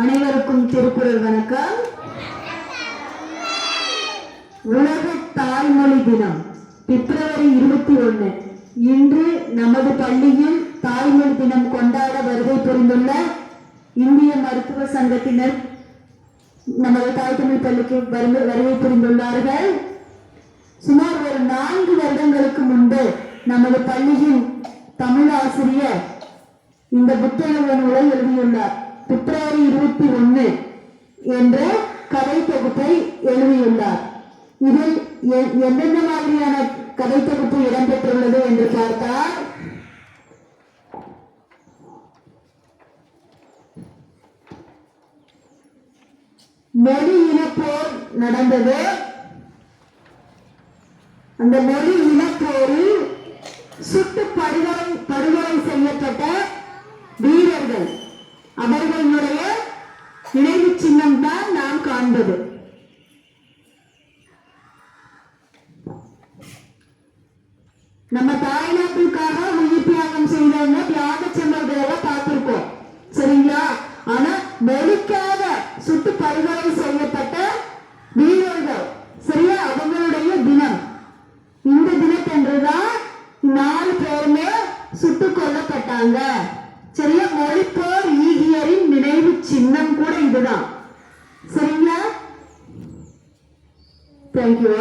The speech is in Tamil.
அனைவருக்கும் திருக்குறள் வணக்கம். உலக தாய்மொழி தினம் பிப்ரவரி 21. இன்று நமது பள்ளியில் தாய்மொழி தினம் கொண்டாட வருகை புரிந்துள்ள இந்திய மருத்துவ சங்கத்தினர் நமது தாய் தமிழ் பள்ளிக்கு வருகை புரிந்துள்ளார்கள். சுமார் ஒரு 4 வருடங்களுக்கு முன்பு நமது பள்ளியின் தமிழ் ஆசிரியர் இந்த புத்தக நூலை எழுதியுள்ளார். பிப்ரவரி 21 என்ற கதை தொகுப்பை எழுதியுள்ளார். இதில் எந்தெந்த மாதிரியான கதை தொகுப்பு இடம்பெற்றுள்ளது என்று பார்த்தால், மொழி இனப்போர் நடந்தது. அந்த மொழி இனப்போரில் சுட்டு படுகொலை செய்யப்பட்ட வீரர்கள் அவர்களுடைய நினைவு சின்னம் தான் நாம் காண்பது. நம்ம தாய்நாட்டுக்காக உயிர் தியாகம் செய்தவங்க தியாக செம்மல்களை பார்த்திருக்கோம், சரிங்களா? ஆனா மொழிக்காக சுட்டு படுகொலை செய்யப்பட்ட வீரர்கள், சரியா, அவங்களுடைய தினம். இந்த தினத்தன்றுதான் 4 பேருமே சுட்டுக் கொல்லப்பட்டாங்க, சரியா? மொழிப்போர் ஈகியரின் நினைவு சின்னம் கூட இதுதான், சரிங்களா? தேங்க்யூ.